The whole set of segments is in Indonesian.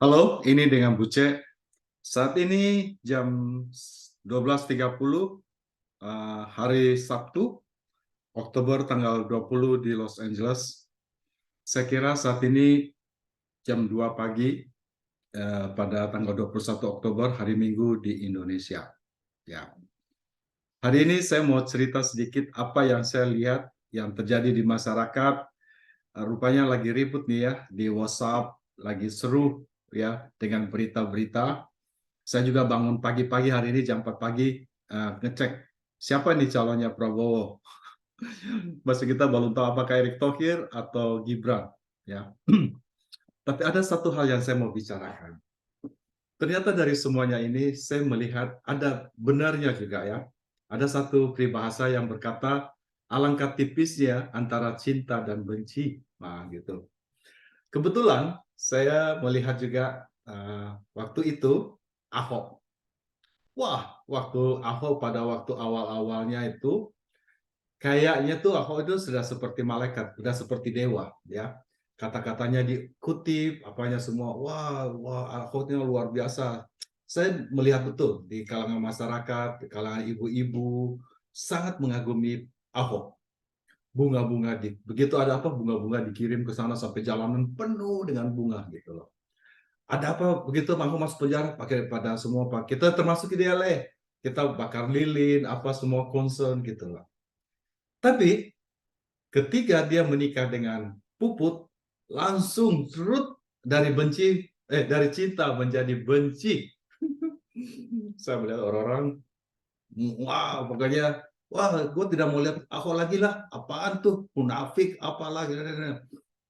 Halo, ini dengan Buce. Saat ini jam 12.30, hari Sabtu, Oktober tanggal 20 di Los Angeles. Saya kira saat ini jam 2 pagi pada tanggal 21 Oktober, hari Minggu di Indonesia. Ya. Hari ini saya mau cerita sedikit apa yang saya lihat yang terjadi di masyarakat. Rupanya lagi ribut nih ya di WhatsApp, lagi seru ya dengan berita-berita. Saya juga bangun pagi-pagi hari ini jam 4 pagi, ngecek siapa nih calonnya Prabowo. Masih kita belum tahu apakah Erick Thohir atau Gibran. Ya. Tapi ada satu hal yang saya mau bicarakan. Ternyata dari semuanya ini saya melihat ada benarnya juga ya. Ada satu peribahasa yang berkata alangkah tipisnya antara cinta dan benci. Nah, gitu. Kebetulan saya melihat juga waktu itu Ahok. Wah, waktu Ahok pada waktu awal-awalnya itu, kayaknya tuh Ahok itu sudah seperti malaikat, sudah seperti dewa, ya. Kata-katanya dikutip, apanya semua, wah, wah, Ahoknya luar biasa. Saya melihat betul di kalangan masyarakat, di kalangan ibu-ibu, sangat mengagumi Ahok. Bunga-bunga, begitu ada apa, bunga-bunga dikirim ke sana sampai jalanan penuh dengan bunga gitu loh. Ada apa begitu aku masuk penjara pakai pada semua pak kita termasuk idealnya kita bakar lilin apa semua concern gitu lah. Tapi ketika dia menikah dengan Puput langsung serut dari benci dari cinta menjadi benci. Saya melihat orang-orang wah pokoknya wah gue tidak mau lihat aku lagi lah apaan tuh munafik apalah gitu.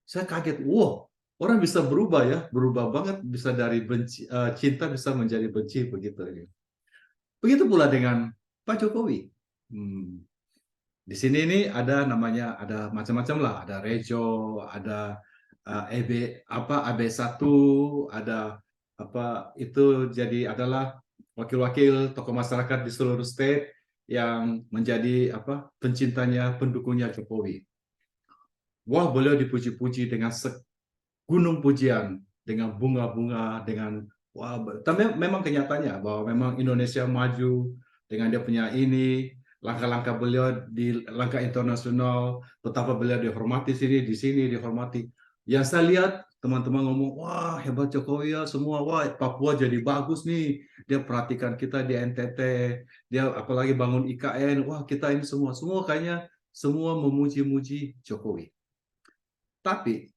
Saya kaget, wow, orang bisa berubah ya, berubah banget, bisa dari benci, cinta bisa menjadi benci begitu. Begitu pula dengan Pak Jokowi. Hmm. Di sini ini ada namanya, ada macam-macam lah, ada Rejo, ada EB apa AB1, ada apa itu jadi adalah wakil-wakil tokoh masyarakat di seluruh state yang menjadi apa pencintanya, pendukungnya Jokowi. Wah, beliau dipuji-puji dengan gunung pujian dengan bunga-bunga dengan wah tapi memang kenyataannya bahwa memang Indonesia maju dengan dia punya ini langkah-langkah beliau di langkah internasional betapa beliau dihormati di sini dihormati yang saya lihat teman-teman ngomong wah hebat Jokowi ya semua wah Papua jadi bagus nih dia perhatikan kita di NTT dia apalagi bangun IKN wah kita ini semua kayaknya semua memuji-muji Jokowi tapi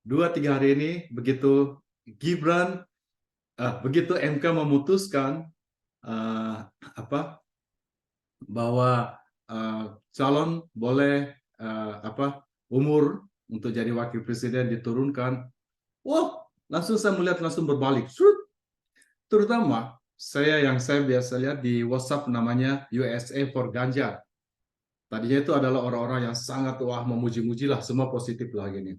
2-3 hari ini begitu Gibran begitu MK memutuskan uh, apa bahwa calon boleh apa umur untuk jadi wakil presiden diturunkan, wah langsung saya melihat langsung berbalik, terutama saya biasa lihat di WhatsApp namanya USA for Ganjar. Tadinya itu adalah orang-orang yang sangat wah memuji-muji lah semua positif lah gini.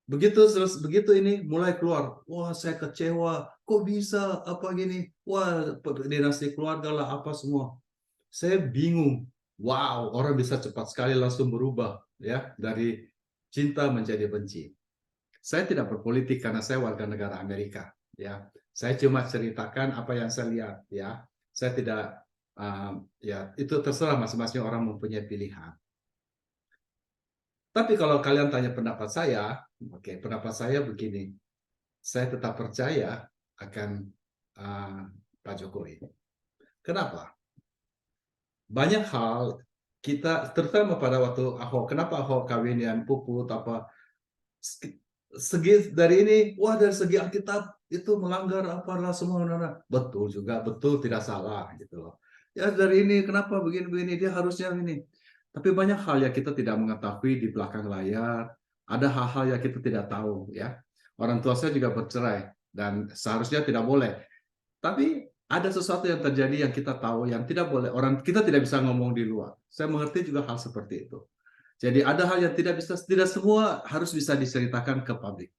Begitu ini mulai keluar, wah saya kecewa, kok bisa apa gini, wah dinasti keluarga lah apa semua. Saya bingung, wow orang bisa cepat sekali langsung berubah ya dari cinta menjadi benci. Saya tidak berpolitik karena saya warga negara Amerika ya. Saya cuma ceritakan apa yang saya lihat ya. Saya tidak ya itu terserah masing-masing orang mempunyai pilihan. Tapi kalau kalian tanya pendapat saya, oke, pendapat saya begini. Saya tetap percaya akan uh, Pak Jokowi. Kenapa? Banyak hal kita, terutama pada waktu Ahok, kenapa Ahok kawin dengan Puput, apa, segi dari ini, wah dari segi Alkitab itu melanggar apalah semua, betul juga, betul tidak salah gitu loh. Ya dari ini kenapa begini-begini dia harusnya ini. Tapi banyak hal yang kita tidak mengetahui di belakang layar. Ada hal-hal yang kita tidak tahu ya. Orang tua saya juga bercerai dan seharusnya tidak boleh. Tapi ada sesuatu yang terjadi yang kita tahu yang tidak boleh orang kita tidak bisa ngomong di luar. Saya mengerti juga hal seperti itu. Jadi ada hal yang tidak semua harus bisa diceritakan ke publik.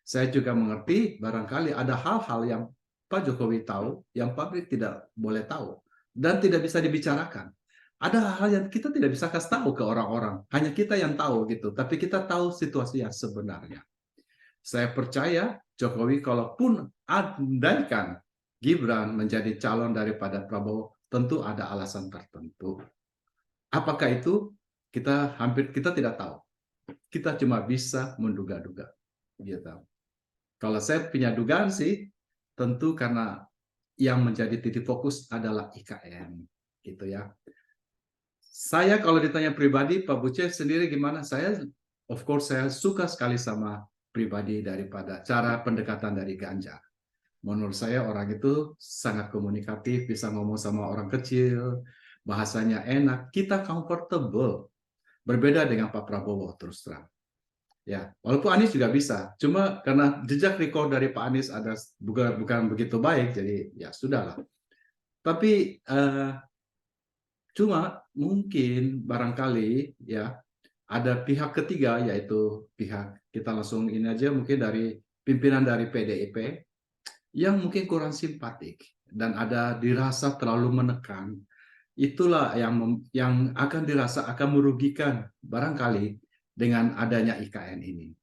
Saya juga mengerti barangkali ada hal-hal yang Pak Jokowi tahu yang publik tidak boleh tahu dan tidak bisa dibicarakan. Ada hal-hal yang kita tidak bisa kasih tahu ke orang-orang, hanya kita yang tahu gitu. Tapi kita tahu situasi yang sebenarnya. saya percaya Jokowi kalaupun andaikan Gibran menjadi calon daripada Prabowo, tentu ada alasan tertentu. Apakah itu? Kita tidak tahu. Kita cuma bisa menduga-duga. Gitu. Kalau saya punya dugaan sih, tentu karena yang menjadi titik fokus adalah IKN, gitu ya. Saya kalau ditanya pribadi, Pak Buce sendiri gimana? Of course, saya suka sekali sama pribadi daripada cara pendekatan dari Ganjar. Menurut saya orang itu sangat komunikatif, bisa ngomong sama orang kecil, bahasanya enak, kita comfortable. Berbeda dengan Pak Prabowo terus terang. Ya, walaupun Anies juga bisa, cuma karena jejak rekor dari Pak Anies ada bukan begitu baik, jadi ya sudahlah. Tapi cuma mungkin barangkali ya ada pihak ketiga, yaitu pihak kita langsung ini aja mungkin dari pimpinan dari PDIP yang mungkin kurang simpatik dan ada dirasa terlalu menekan. Itulah yang akan dirasa akan merugikan barangkali dengan adanya IKN ini.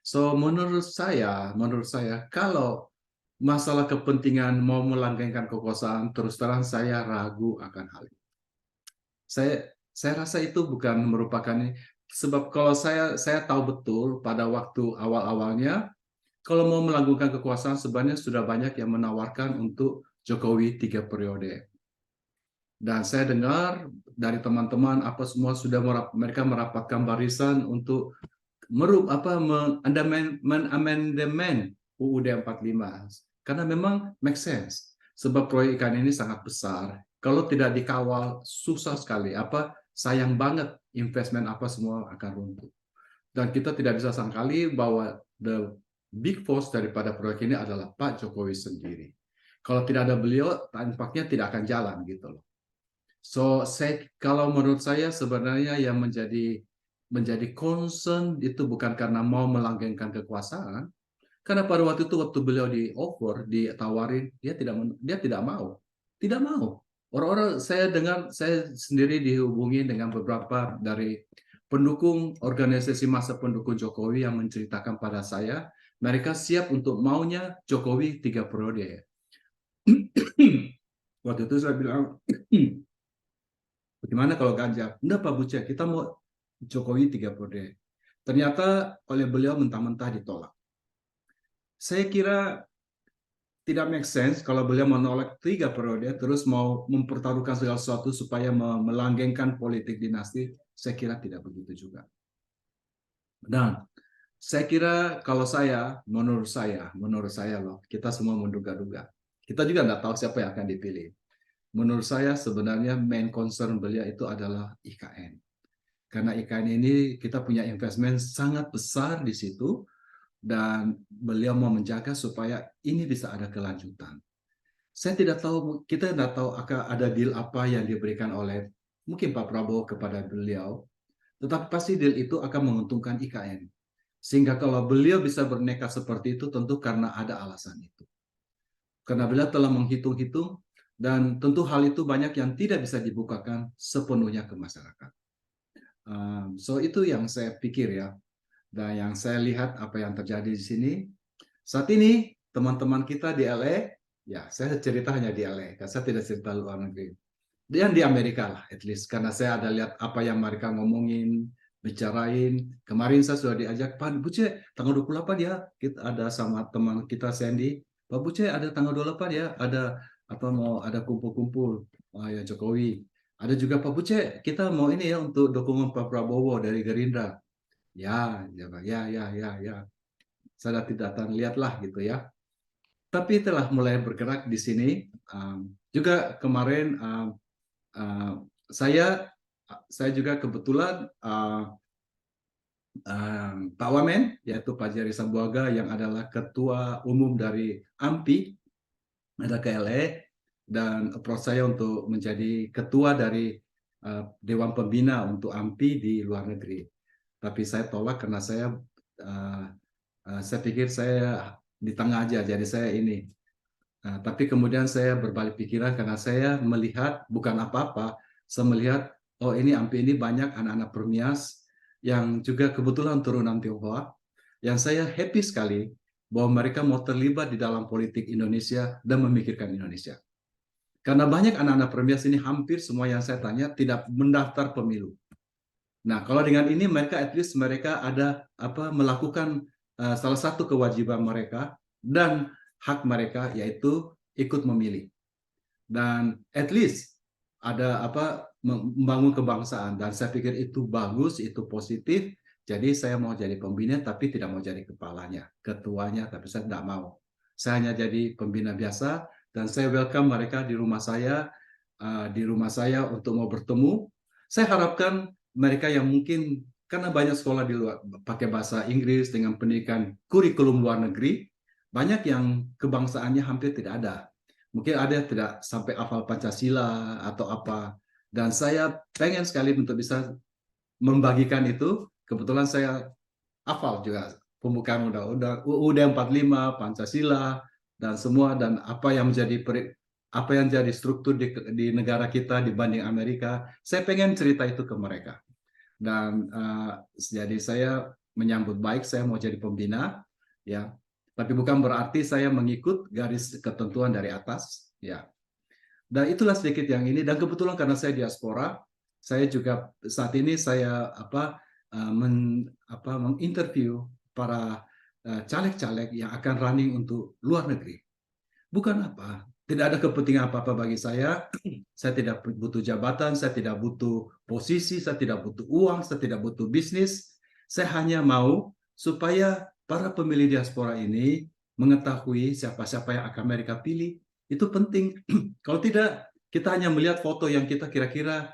So menurut saya kalau masalah kepentingan mau melanggengkan kekuasaan, terus terang saya ragu akan hal itu. Saya rasa itu bukan merupakan, sebab kalau saya tahu betul pada waktu awal-awalnya kalau mau melanggengkan kekuasaan sebenarnya sudah banyak yang menawarkan untuk Jokowi 3 periode. Dan saya dengar dari teman-teman apa semua sudah mereka merapatkan barisan untuk mengamandemen UUD 45 karena memang make sense sebab proyek ikan ini sangat besar. Kalau tidak dikawal susah sekali. Sayang banget investment apa semua akan runtuh. Dan kita tidak bisa sangkali bahwa the big force daripada proyek ini adalah Pak Jokowi sendiri. Kalau tidak ada beliau, tampaknya tidak akan jalan gitu loh. So, kalau menurut saya sebenarnya yang menjadi concern itu bukan karena mau melanggengkan kekuasaan, karena pada waktu itu waktu beliau ditawarin, dia tidak mau, tidak mau. Orang-orang saya dengar, saya sendiri dihubungi dengan beberapa dari pendukung organisasi massa pendukung Jokowi yang menceritakan pada saya, mereka siap untuk maunya Jokowi 3 periode. Waktu itu saya bilang, bagaimana kalau Ganjar? Enggak Pak Buce, kita mau Jokowi 3 periode. Ternyata oleh beliau mentah-mentah ditolak. Saya kira tidak make sense kalau beliau menolak 3 periode, terus mau mempertaruhkan segala sesuatu supaya melanggengkan politik dinasti. Saya kira tidak begitu juga. Dan saya kira kalau menurut saya loh, kita semua menduga-duga. Kita juga nggak tahu siapa yang akan dipilih. Menurut saya sebenarnya main concern beliau itu adalah IKN. Karena IKN ini kita punya investment sangat besar di situ dan beliau mau menjaga supaya ini bisa ada kelanjutan. Saya tidak tahu, kita tidak tahu akan ada deal apa yang diberikan oleh mungkin Pak Prabowo kepada beliau, tetapi pasti deal itu akan menguntungkan IKN. Sehingga kalau beliau bisa bernekat seperti itu tentu karena ada alasan itu. Karena beliau telah menghitung-hitung dan tentu hal itu banyak yang tidak bisa dibukakan sepenuhnya ke masyarakat. So itu yang saya pikir ya. Dan yang saya lihat apa yang terjadi di sini. Saat ini teman-teman kita di LA, ya saya cerita hanya di LA, karena saya tidak cerita luar negeri. Dan di Amerika lah, at least. Karena saya ada lihat apa yang mereka ngomongin, bicarain. Kemarin saya sudah diajak, Pak Buce, tanggal 28 ya, kita ada sama teman kita Sandy. Pak Buce, ada tanggal 28 ya, mau ada kumpul-kumpul ya Jokowi. Ada juga Pak Buce, kita mau ini ya untuk dukungan Pak Prabowo dari Gerindra. Ya, ya. Saya tidak akan lihatlah gitu ya. Tapi telah mulai bergerak di sini. Juga kemarin saya juga kebetulan Pak Wamen, yaitu Pak Jerry Sambuaga yang adalah ketua umum dari AMPI, ada KLE, dan approach saya untuk menjadi ketua dari Dewan Pembina untuk AMPI di luar negeri. Tapi saya tolak karena saya pikir saya di tengah aja, jadi saya ini. Tapi kemudian saya berbalik pikiran karena saya melihat bukan apa-apa, saya melihat oh ini AMPI ini banyak anak-anak Permias yang juga kebetulan turunan Tionghoa yang saya happy sekali bahwa mereka mau terlibat di dalam politik Indonesia dan memikirkan Indonesia. Karena banyak anak-anak Permias ini hampir semua yang saya tanya tidak mendaftar pemilu. Nah, kalau dengan ini mereka at least mereka ada melakukan salah satu kewajiban mereka dan hak mereka yaitu ikut memilih. Dan at least ada membangun kebangsaan dan saya pikir itu bagus, itu positif. Jadi saya mau jadi pembina tapi tidak mau jadi kepalanya, ketuanya, tapi saya tidak mau. Saya hanya jadi pembina biasa dan saya welcome mereka di rumah saya untuk mau bertemu. Saya harapkan mereka yang mungkin karena banyak sekolah di luar pakai bahasa Inggris dengan pendidikan kurikulum luar negeri, banyak yang kebangsaannya hampir tidak ada. Mungkin ada yang tidak sampai hafal Pancasila atau apa. Dan saya pengen sekali untuk bisa membagikan itu. Kebetulan saya hafal juga pembukaan undang-undang UUD 45, Pancasila, dan semua, dan apa yang jadi struktur di negara kita dibanding Amerika. Saya pengen cerita itu ke mereka. Dan jadi saya menyambut baik, saya mau jadi pembina, ya. Tapi bukan berarti saya mengikut garis ketentuan dari atas, ya. Dan itulah sedikit yang ini. Dan kebetulan karena saya diaspora, saya juga saat ini saya menginterview para caleg-caleg yang akan running untuk luar negeri. Bukan tidak ada kepentingan apa-apa bagi saya. Saya tidak butuh jabatan, saya tidak butuh posisi, saya tidak butuh uang, saya tidak butuh bisnis. Saya hanya mau supaya para pemilih diaspora ini mengetahui siapa-siapa yang akan mereka pilih. Itu penting. Kalau tidak, kita hanya melihat foto yang kita kira-kira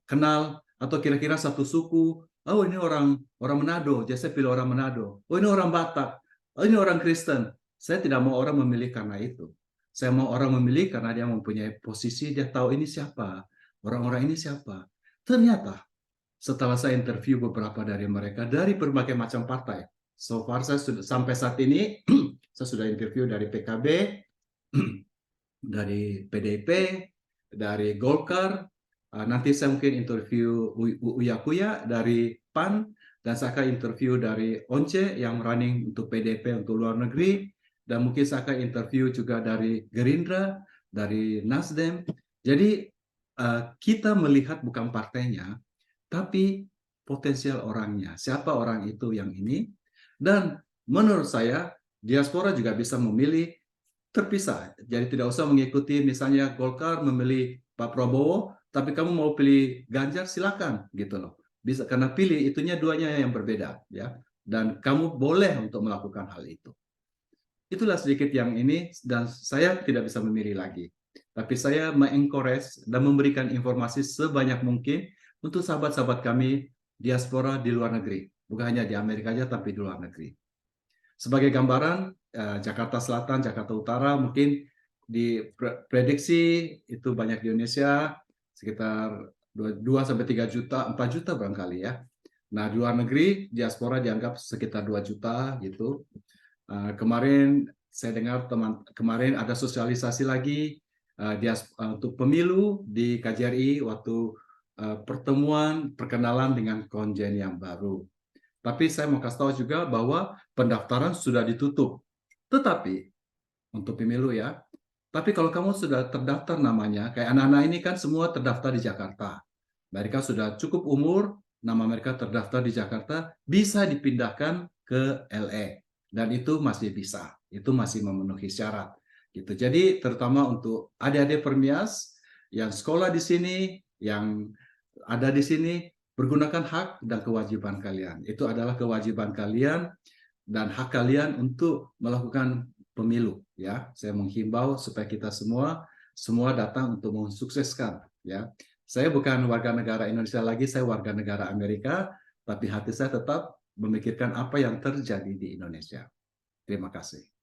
kenal atau kira-kira satu suku. Oh, ini orang Manado, jadi saya pilih orang Manado. Oh, ini orang Batak. Oh, ini orang Kristen. Saya tidak mau orang memilih karena itu. Saya mau orang memilih karena dia mempunyai posisi, dia tahu ini siapa, orang-orang ini siapa. Ternyata setelah saya interview beberapa dari mereka dari berbagai macam partai. So far saya sudah sampai saat ini saya sudah interview dari PKB, dari PDIP, dari Golkar. Nanti saya mungkin interview Uya Kuya dari PAN, dan saya akan interview dari Once yang running untuk PDIP untuk luar negeri. Dan mungkin saya akan interview juga dari Gerindra, dari Nasdem. Jadi kita melihat bukan partainya, tapi potensial orangnya. Siapa orang itu yang ini? Dan menurut saya, diaspora juga bisa memilih terpisah. Jadi tidak usah mengikuti misalnya Golkar memilih Pak Prabowo, tapi kamu mau pilih Ganjar, silakan gitu loh. Bisa karena pilih itunya duanya yang berbeda, ya. Dan kamu boleh untuk melakukan hal itu. Itulah sedikit yang ini, dan saya tidak bisa memilih lagi. Tapi saya mengencourage dan memberikan informasi sebanyak mungkin untuk sahabat-sahabat kami diaspora di luar negeri. Bukan hanya di Amerika saja, tapi di luar negeri. Sebagai gambaran, Jakarta Selatan, Jakarta Utara, mungkin diprediksi itu banyak di Indonesia, sekitar 2-3 juta, 4 juta barangkali ya. Nah, di luar negeri, diaspora dianggap sekitar 2 juta gitu. Kemarin saya dengar kemarin ada sosialisasi lagi untuk pemilu di KJRI waktu pertemuan perkenalan dengan konjen yang baru. Tapi saya mau kasih tahu juga bahwa pendaftaran sudah ditutup. Tetapi untuk pemilu ya. Tapi kalau kamu sudah terdaftar namanya, kayak anak-anak ini kan semua terdaftar di Jakarta. Mereka sudah cukup umur, nama mereka terdaftar di Jakarta, bisa dipindahkan ke LA. Dan itu masih bisa, itu masih memenuhi syarat. Gitu. Jadi terutama untuk adik-adik Permias yang sekolah di sini, yang ada di sini, pergunakan hak dan kewajiban kalian. Itu adalah kewajiban kalian dan hak kalian untuk melakukan pemilu. Ya, saya menghimbau supaya kita semua datang untuk mensukseskan. Ya, saya bukan warga negara Indonesia lagi, saya warga negara Amerika, tapi hati saya tetap memikirkan apa yang terjadi di Indonesia. Terima kasih.